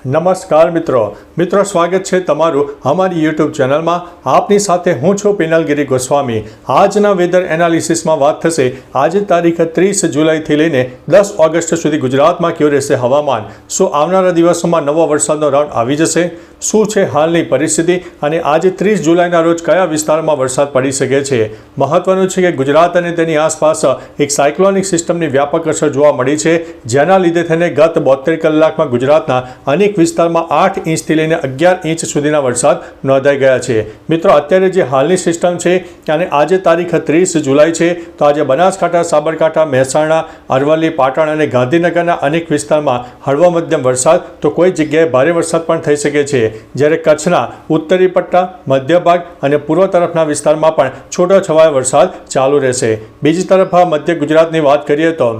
નમસ્કાર મિત્રો સ્વાગત છે તમારું અમારી યુટ્યુબ ચેનલમાં। આપની સાથે હું છું પિનલગીરી ગોસ્વામી। આજના વેધર એનાલિસિસમાં વાત થશે આજે તારીખ 30 જુલાઈથી લઈને 10 ઓગસ્ટ સુધી ગુજરાતમાં કેવું રહેશે હવામાન। શું આવનારા દિવસોમાં નવો વરસાદનો રાઉન્ડ આવી જશે? શું છે હાલની પરિસ્થિતિ અને આજે 30 જુલાઈના રોજ કયા વિસ્તારમાં વરસાદ પડી શકે છે? મહત્વનું છે કે ગુજરાત અને તેની આસપાસ એક સાયક્લોનિક સિસ્ટમની વ્યાપક અસર જોવા મળી છે, જેના લીધે થઈને ગત 72 કલાકમાં ગુજરાતના અનેક વિસ્તારમાં 8 ઇંચથી લઈને 11 ઇંચ સુધીના વરસાદ નોંધાઈ ગયા છે। મિત્રો, અત્યારે જે હાલની સિસ્ટમ છે અને આજે તારીખ 30 જુલાઈ છે, તો આજે બનાસકાંઠા, સાબરકાંઠા, મહેસાણા, અરવલ્લી, પાટણ અને ગાંધીનગરના અનેક વિસ્તારમાં હળવો મધ્યમ વરસાદ તો કોઈ જગ્યાએ ભારે વરસાદ પણ થઈ શકે છે, જ્યારે કચ્છના ઉત્તરી પટ્ટા, મધ્ય ભાગ અને પૂર્વ તરફના વિસ્તારમાં પણ છૂટોછવાયો વરસાદ ચાલુ રહેશે। બીજી તરફ મધ્ય ગુજરાતની વાત કરીએ તો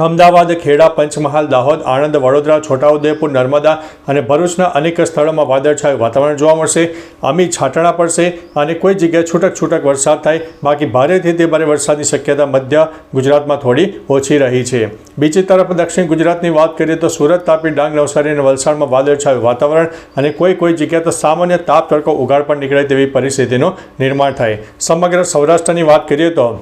અમદાવાદ, ખેડા, પંચમહાલ, દાહોદ, આણંદ, વડોદરા, છોટાઉદેપુર, નર્મદા અને ભરૂચના અનેક સ્થળોમાં વાદળછાયું વાતાવરણ જોવા મળશે। અમી છાંટણા પડશે અને કોઈ જગ્યાએ છૂટક વરસાદ થાય, બાકી ભારેથી તે ભારે વરસાદની શક્યતા મધ્ય ગુજરાતમાં થોડી ઓછી રહી છે। બીજી તરફ દક્ષિણ ગુજરાતની વાત કરીએ તો સુરત, તાપી, ડાંગ, નવસારી અને વલસાડમાં વાદળછાયું વાતાવરણ અને કોઈ જગ્યાએ તો સામાન્ય તાપ તડકો ઉઘાડ પણ નીકળે તેવી પરિસ્થિતિનું નિર્માણ થાય। સમગ્ર સૌરાષ્ટ્રની વાત કરીએ તો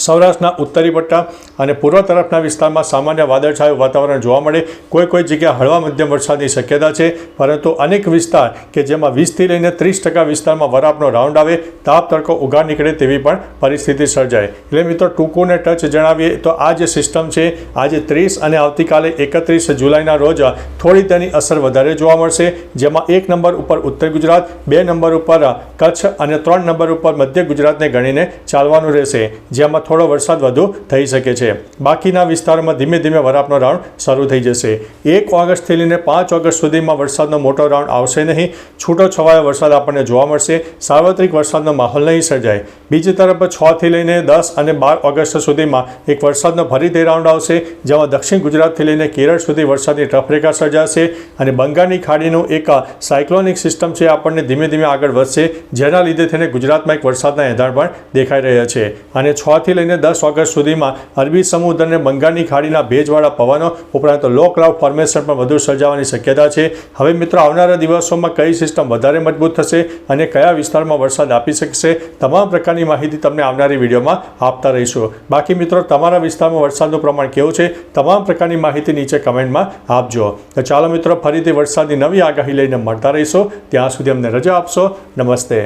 સૌરાષ્ટ્રના ઉત્તરી પટ્ટા અને પૂર્વ તરફના વિસ્તારમાં સામાન્ય વાદળછાયું વાતાવરણ જોવા મળે, કોઈ જગ્યાએ હળવા મધ્યમ વરસાદની શક્યતા છે, પરંતુ અનેક વિસ્તાર કે જેમાં 20થી લઈને 30% વિસ્તારમાં વરાપનો રાઉન્ડ આવે, તાપ તડકો ઉઘાડ નીકળે તેવી પણ પરિસ્થિતિ સર્જાય। એટલે મિત્રો, ટૂંકુને ટચ જણાવીએ તો આ જે સિસ્ટમ છે આજે 30 અને આવતીકાલે 31 જુલાઈના રોજ થોડી તેની અસર વધારે જોવા મળશે, જેમાં 1 નંબર ઉપર ઉત્તર ગુજરાત, 2 નંબર ઉપર કચ્છ અને 3 નંબર ઉપર મધ્ય ગુજરાતને ગણીને ચાલવાનું રહેશે, જેમાં થોડો વરસાદ વધુ થઈ શકે છે। બાકીના વિસ્તારોમાં ધીમે ધીમે વરાપનો રાઉન્ડ શરૂ થઈ જશે। 1 ઓગસ્ટથી લઈને 5 ઓગસ્ટ સુધીમાં વરસાદનો મોટો રાઉન્ડ આવશે નહીં, છૂટો છવાયો વરસાદ આપણને જોવા મળશે, સાર્વત્રિક વરસાદનો માહોલ નહીં સર્જાય। બીજી તરફ 6થી લઈને 10 અને 12 ઓગસ્ટ સુધીમાં એક વરસાદનો ફરીથી રાઉન્ડ આવશે, જેમાં દક્ષિણ ગુજરાતથી લઈને કેરળ સુધી વરસાદની ટફરેખા સર્જાશે અને બંગાળની ખાડીનું એક સાયક્લોનિક સિસ્ટમ છે આપણને ધીમે ધીમે આગળ વધશે, જેના લીધે થઈને ગુજરાતમાં એક વરસાદના એંધાણ પણ દેખાઈ રહ્યા છે। અને 6થી લઈને 10 ઓગસ્ટ સુધીમાં અરબી સમુદ્ર અને બંગાળની ખાડીના ભેજવાળા પવનો ઉપરાંત લો ક્લાઉડ ફોર્મેશન પણ વધુ સર્જાવાની શક્યતા છે। હવે મિત્રો, આવનારા દિવસોમાં કઈ સિસ્ટમ વધારે મજબૂત થશે અને કયા વિસ્તારમાં વરસાદ આપી શકશે, તમામ પ્રકારની માહિતી તમને આવનારી વિડીયોમાં આપતા રહીશું। બાકી મિત્રો, તમારા વિસ્તારમાં વરસાદનું પ્રમાણ કેવું છે, તમામ પ્રકારની માહિતી નીચે કમેન્ટમાં આપજો। તો ચાલો મિત્રો, ફરીથી વરસાદની નવી આગાહી લઈને મળતા રહીશું। ત્યાં સુધી અમને રજા આપશો। નમસ્તે।